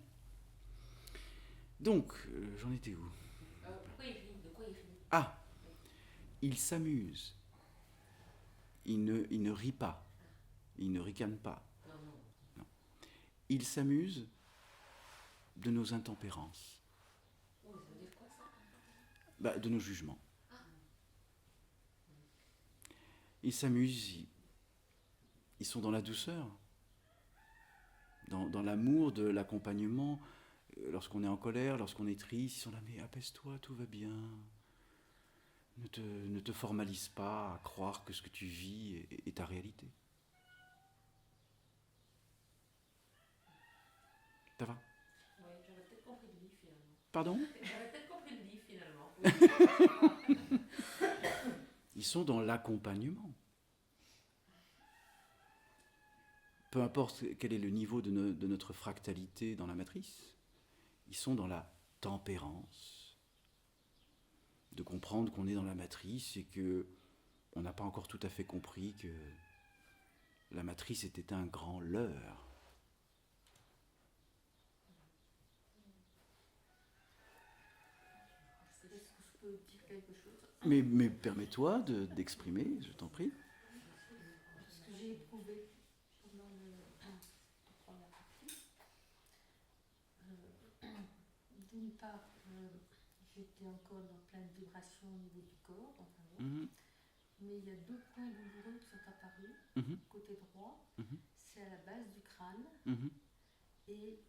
Donc, j'en étais où? Pourquoi il rit? De quoi il rit? Ah, il s'amuse. Il ne rit pas. Il ne ricane pas. Non. Il s'amuse de nos intempérances. Oh, ça veut dire quoi ça? De nos jugements. Ils s'amusent, ils sont dans la douceur, dans l'amour de l'accompagnement. Lorsqu'on est en colère, lorsqu'on est triste, ils sont là, mais apaise-toi, tout va bien. Ne te formalise pas à croire que ce que tu vis est ta réalité. Ça va? Oui, j'aurais peut-être compris le livre finalement. Pardon? J'aurais peut-être compris le livre finalement. Ils sont dans l'accompagnement. Peu importe quel est le niveau de notre fractalité dans la matrice, ils sont dans la tempérance. De comprendre qu'on est dans la matrice et que on n'a pas encore tout à fait compris que la matrice était un grand leurre. Est-ce que je peux dire quelque chose? Mais permets-toi d'exprimer, je t'en prie. Ce que j'ai éprouvé pendant la première partie, d'une part, j'étais encore dans plein de vibrations au niveau du corps, enfin, bon. Mhm, Mais il y a deux points douloureux qui sont apparus. mhm, Côté droit, mhm, c'est à la base du crâne mhm. et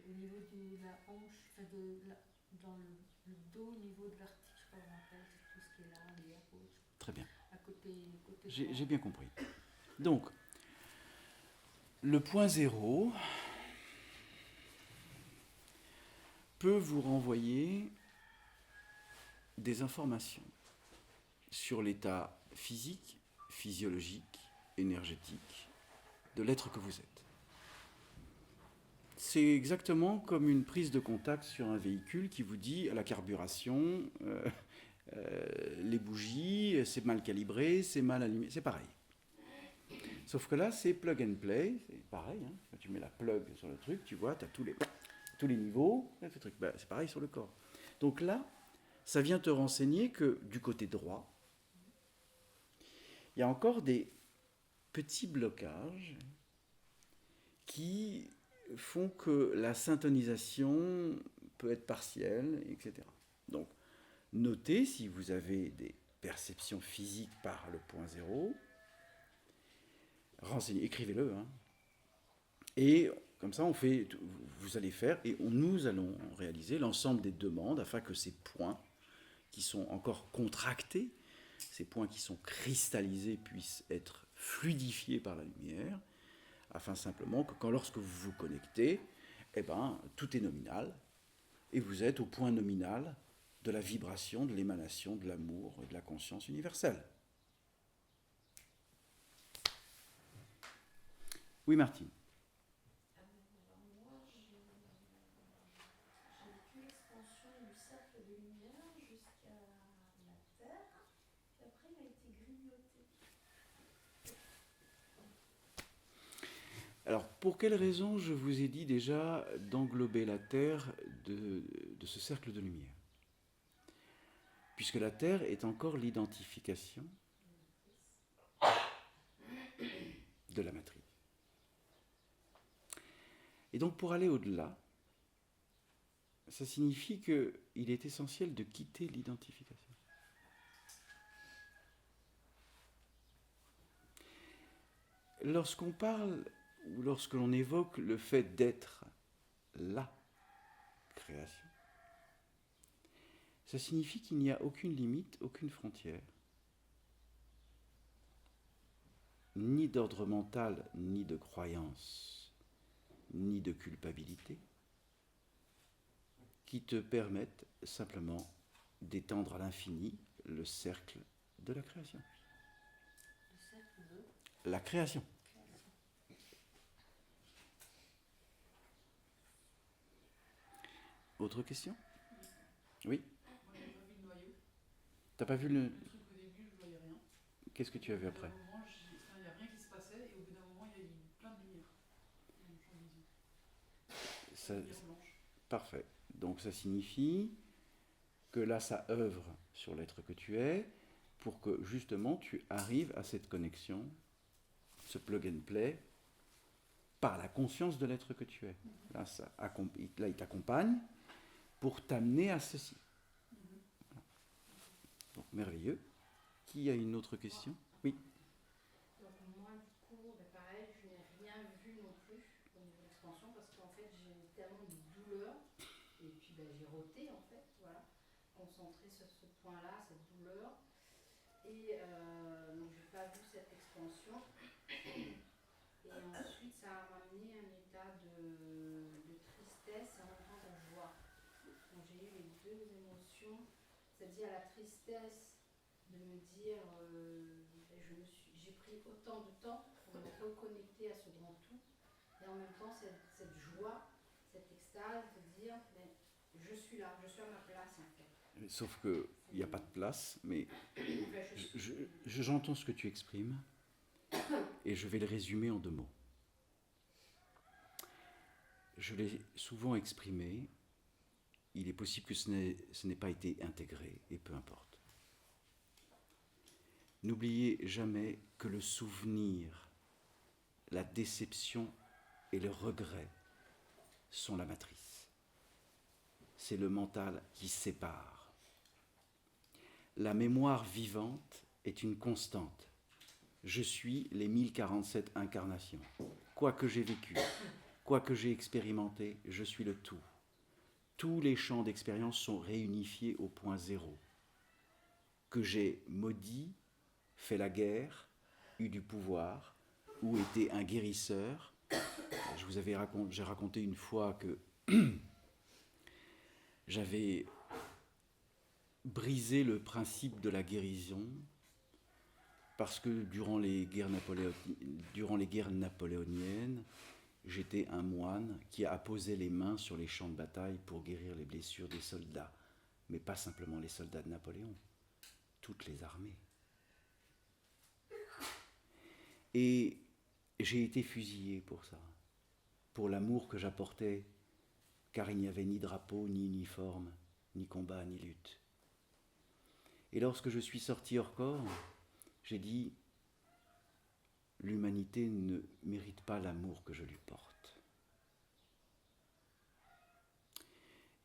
au niveau de la hanche, enfin dans le dos, au niveau de l'article, je sais pas comment on appelle, c'est tout ce qui est là, arrière, gauche, Très bien. à côté droit. J'ai bien compris. Donc, le point 0 peut vous renvoyer des informations sur l'état physique, physiologique, énergétique de l'être que vous êtes. C'est exactement comme une prise de contact sur un véhicule qui vous dit à la carburation, les bougies, c'est mal calibré, c'est mal allumé, c'est pareil. Sauf que là, c'est plug and play, c'est pareil, hein. Quand tu mets la plug sur le truc, tu vois, tu as tous les niveaux, c'est pareil sur le corps. Donc là, ça vient te renseigner que du côté droit, il y a encore des petits blocages qui font que la syntonisation peut être partielle, etc. Donc, notez si vous avez des perceptions physiques par le point 0, renseignez, écrivez-le, hein. Et comme ça, vous allez faire, et nous allons réaliser l'ensemble des demandes afin que ces points qui sont encore contractés, ces points qui sont cristallisés puissent être fluidifiés par la lumière, afin simplement que lorsque vous vous connectez, tout est nominal, et vous êtes au point nominal de la vibration, de l'émanation, de l'amour et de la conscience universelle. Oui, Martine. Moi, j'ai vécu l'expansion du cercle de lumière jusqu'à la Terre, puis après il a été grignoté. Alors, pour quelle raison je vous ai dit déjà d'englober la Terre de ce cercle de lumière? Puisque la Terre est encore l'identification de la matrice. Et donc, pour aller au-delà, ça signifie qu'il est essentiel de quitter l'identification. Lorsqu'on parle ou lorsque l'on évoque le fait d'être la création, ça signifie qu'il n'y a aucune limite, aucune frontière, ni d'ordre mental, ni de croyance, ni de culpabilité, qui te permettent simplement d'étendre à l'infini le cercle de la création. Le cercle de La création. création. Autre question? Oui? Moi, j'ai pas vu le noyau. T'as pas vu le... Le truc au début, je voyais rien. Qu'est-ce que tu as vu Au bout après? d'un moment, il n'y a rien qui se passait, et au bout d'un moment, il y a eu plein de lumière dans mon champ de vision. Ça- Lumière blanche. Parfait. Donc ça signifie que là, ça œuvre sur l'être que tu es pour que justement tu arrives à cette connexion, ce plug and play, par la conscience de l'être que tu es. Là, là il t'accompagne pour t'amener à ceci. Voilà. Donc merveilleux. Qui a une autre question? Oui. Donc moi, du coup, pareil, je n'ai rien vu non plus au niveau de l'expansion parce qu'en fait, j'ai tellement de douleur et puis j'ai roté en fait, voilà, concentré sur ce point-là, cette douleur. Et donc, je n'ai pas vu cette expansion. Et ensuite, ça m'a amené à un état de tristesse et en même temps de joie. Donc, j'ai eu les deux émotions, c'est-à-dire la tristesse de me dire j'ai pris autant de temps pour me reconnecter à ce grand tout et en même temps cette joie, cette extase de dire je suis là, je suis à ma place en fait. Sauf qu'il n'y a pas de place, mais Enfin, j'entends ce que tu exprimes et je vais le résumer en 2 mots. Je l'ai souvent exprimé, il est possible que ce n'ait pas été intégré, et peu importe. N'oubliez jamais que le souvenir, la déception et le regret sont la matrice. C'est le mental qui sépare. La mémoire vivante est une constante. Je suis les 1047 incarnations. Quoi que j'ai vécu, quoi que j'ai expérimenté, je suis le tout. Tous les champs d'expérience sont réunifiés au point zéro. Que j'ai maudit, fait la guerre, eu du pouvoir, ou été un guérisseur. J'ai raconté une fois que j'avais brisé le principe de la guérison parce que durant les guerres napoléoniennes, j'étais un moine qui apposait les mains sur les champs de bataille pour guérir les blessures des soldats, mais pas simplement les soldats de Napoléon, toutes les armées. Et j'ai été fusillé pour ça, pour l'amour que j'apportais, car il n'y avait ni drapeau, ni uniforme, ni combat, ni lutte. Et lorsque je suis sorti hors corps, j'ai dit, l'humanité ne mérite pas l'amour que je lui porte.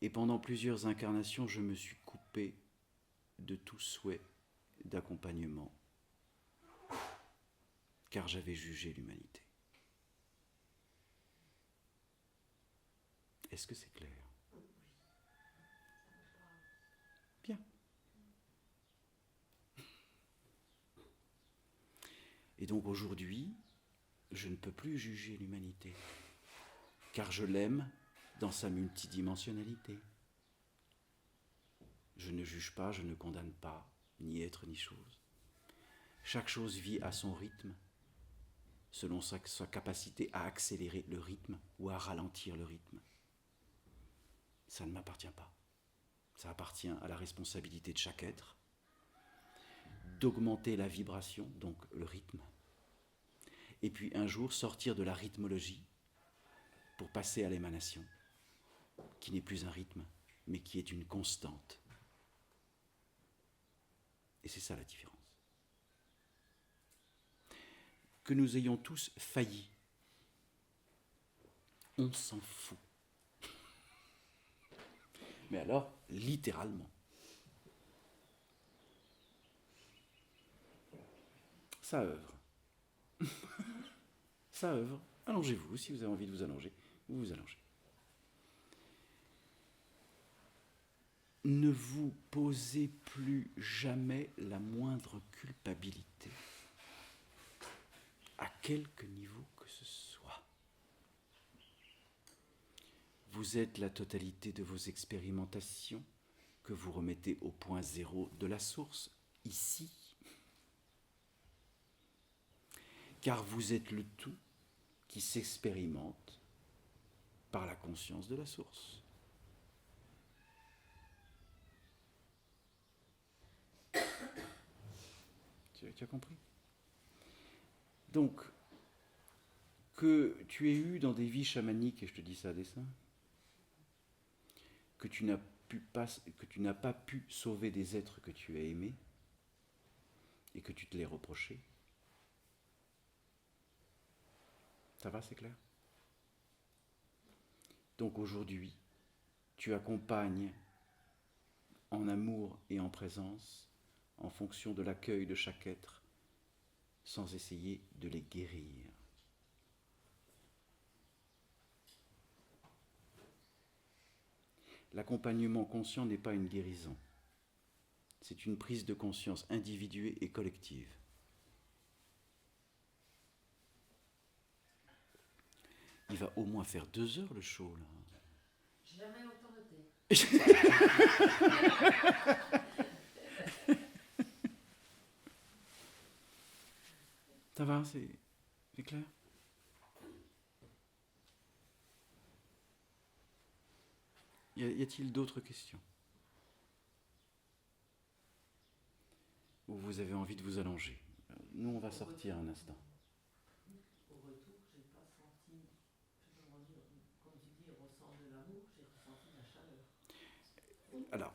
Et pendant plusieurs incarnations, je me suis coupé de tout souhait d'accompagnement, car j'avais jugé l'humanité. Est-ce que c'est clair? Bien. Et donc aujourd'hui, je ne peux plus juger l'humanité, car je l'aime dans sa multidimensionnalité. Je ne juge pas, je ne condamne pas, ni être ni chose. Chaque chose vit à son rythme, selon sa capacité à accélérer le rythme ou à ralentir le rythme. Ça ne m'appartient pas. Ça appartient à la responsabilité de chaque être d'augmenter la vibration, donc le rythme, et puis un jour sortir de la rythmologie pour passer à l'émanation, qui n'est plus un rythme, mais qui est une constante. Et c'est ça la différence. Que nous ayons tous failli, on s'en fout. Mais alors, littéralement. Ça œuvre. Ça œuvre. Allongez-vous, si vous avez envie de vous allonger, vous vous allongez. Ne vous posez plus jamais la moindre culpabilité, à quelque niveau que ce soit. Vous êtes la totalité de vos expérimentations que vous remettez au point zéro de la source, ici. Car vous êtes le tout qui s'expérimente par la conscience de la source. Tu as compris? Donc, que tu aies eu dans des vies chamaniques, et je te dis ça à dessein, que tu n'as pas pu sauver des êtres que tu as aimés, et que tu te les reprochais. Ça va, c'est clair? Donc aujourd'hui, tu accompagnes en amour et en présence, en fonction de l'accueil de chaque être, sans essayer de les guérir. L'accompagnement conscient n'est pas une guérison. C'est une prise de conscience individuée et collective. Il va au moins faire 2 heures le show, là. J'ai jamais autant noté. Ça va, c'est clair? Y a-t-il d'autres questions? Ou vous avez envie de vous allonger? Nous, on va sortir un instant. Au retour, j'ai pas senti, comme tu dis, ressent de l'amour, j'ai ressenti de la chaleur. Alors,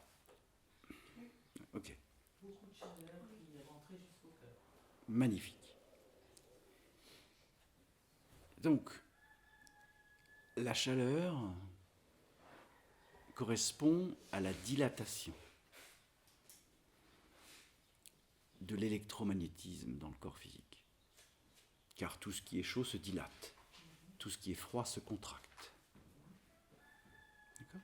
ok, Beaucoup de chaleur qui est rentrée jusqu'au cœur. magnifique. Donc, la chaleur correspond à la dilatation de l'électromagnétisme dans le corps physique. Car tout ce qui est chaud se dilate, tout ce qui est froid se contracte. D'accord?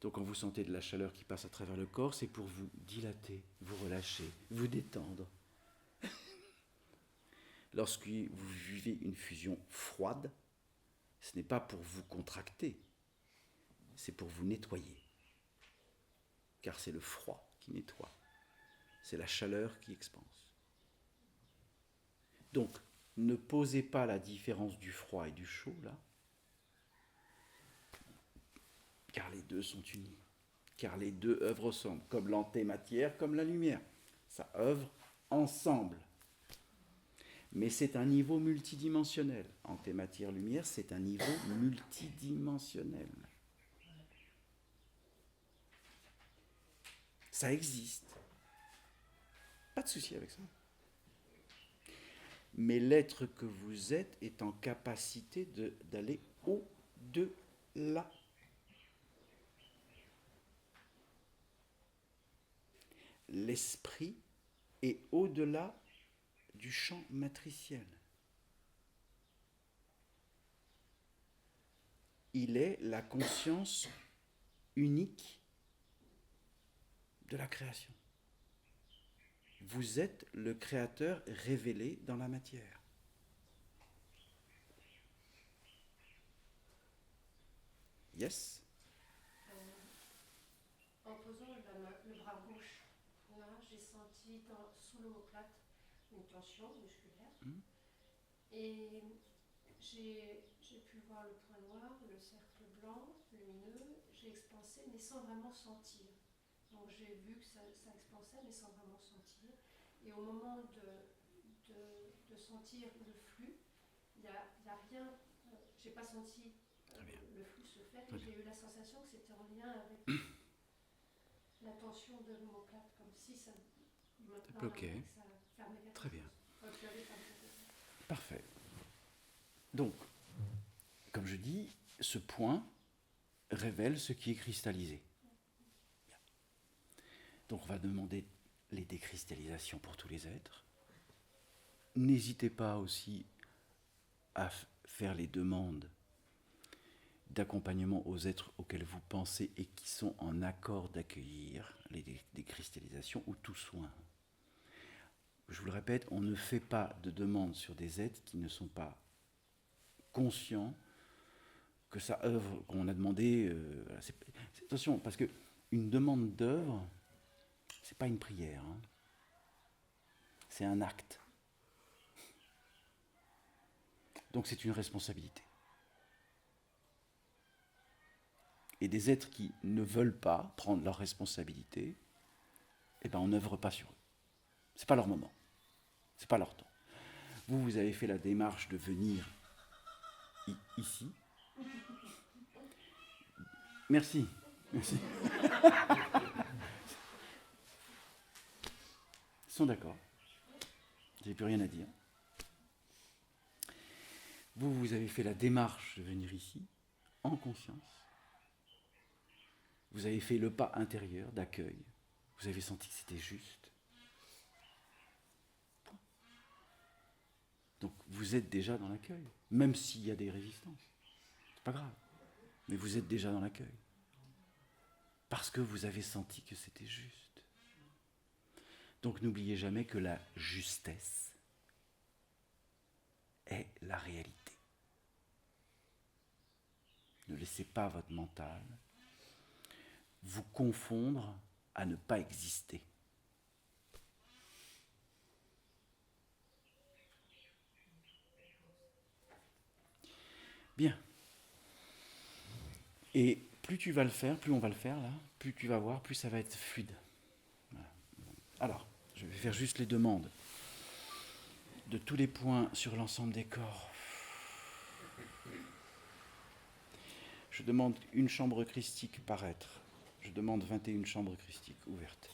Donc quand vous sentez de la chaleur qui passe à travers le corps, c'est pour vous dilater, vous relâcher, vous détendre. Lorsque vous vivez une fusion froide, ce n'est pas pour vous contracter, c'est pour vous nettoyer. Car c'est le froid qui nettoie, c'est la chaleur qui expanse. Donc, ne posez pas la différence du froid et du chaud, là, car les deux sont unis, car les deux œuvrent ensemble, comme l'antématière, comme la lumière. Ça œuvre ensemble. Mais c'est un niveau multidimensionnel. Antématière-lumière, c'est un niveau multidimensionnel. Ça existe. Pas de souci avec ça. Mais l'être que vous êtes est en capacité d'aller au-delà. L'esprit est au-delà du champ matriciel. Il est la conscience unique de la création. Vous êtes le créateur révélé dans la matière. Yes? En posant le bras gauche, là, j'ai senti sous l'omoplate une tension musculaire. Et j'ai pu voir le point noir, le cercle blanc, lumineux. J'ai expansé, mais sans vraiment sentir. Donc j'ai vu que ça expansait, mais sans vraiment sentir. Et au moment de sentir le flux. Il n'y a rien, j'ai pas senti Très bien. le flux se faire Très et bien. j'ai eu la sensation que c'était en lien avec la tension de l'omoplate, comme si ça me bloquait. ça fermait quelque Très chose. bien. Enfin, que j'avais pas de- Parfait. Donc, comme je dis, ce point révèle ce qui est cristallisé. Bien. Donc, on va demander les décristallisations pour tous les êtres. N'hésitez pas aussi à faire les demandes d'accompagnement aux êtres auxquels vous pensez et qui sont en accord d'accueillir les décristallisations ou tout soin. Je vous le répète, on ne fait pas de demandes sur des êtres qui ne sont pas conscients que ça œuvre, qu'on a demandé. Attention, parce que une demande d'œuvre, c'est pas une prière, hein. C'est un acte. Donc c'est une responsabilité. Et des êtres qui ne veulent pas prendre leurs responsabilités, eh ben on n'œuvre pas sur eux. C'est pas leur moment. C'est pas leur temps. Vous avez fait la démarche de venir ici. Merci. Merci. Ils sont d'accord. J'ai plus rien à dire. Vous avez fait la démarche de venir ici, en conscience. Vous avez fait le pas intérieur d'accueil. Vous avez senti que c'était juste. Donc vous êtes déjà dans l'accueil, même s'il y a des résistances. C'est pas grave. Mais vous êtes déjà dans l'accueil. Parce que vous avez senti que c'était juste. Donc n'oubliez jamais que la justesse est la réalité. Ne laissez pas votre mental vous confondre à ne pas exister. Bien. Et plus tu vas le faire, plus on va le faire là, plus tu vas voir, plus ça va être fluide. Voilà. Alors, je vais faire juste les demandes de tous les points sur l'ensemble des corps. Je demande une chambre christique par être. Je demande 21 chambres christiques ouvertes.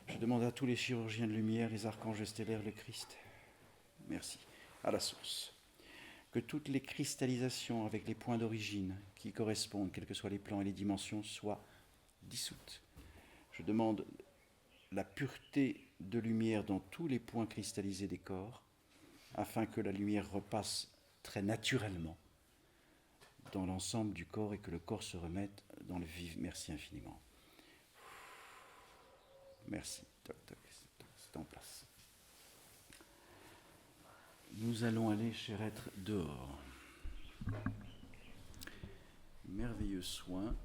Je demande à tous les chirurgiens de lumière, les archanges stellaires, le Christ. Merci. À la source. Que toutes les cristallisations avec les points d'origine qui correspondent, quels que soient les plans et les dimensions, soient dissoutes. Je demande la pureté de lumière dans tous les points cristallisés des corps, afin que la lumière repasse très naturellement dans l'ensemble du corps et que le corps se remette dans le vif. Merci infiniment. Merci. C'est en place. Nous allons aller, cher être, dehors. Merveilleux soin.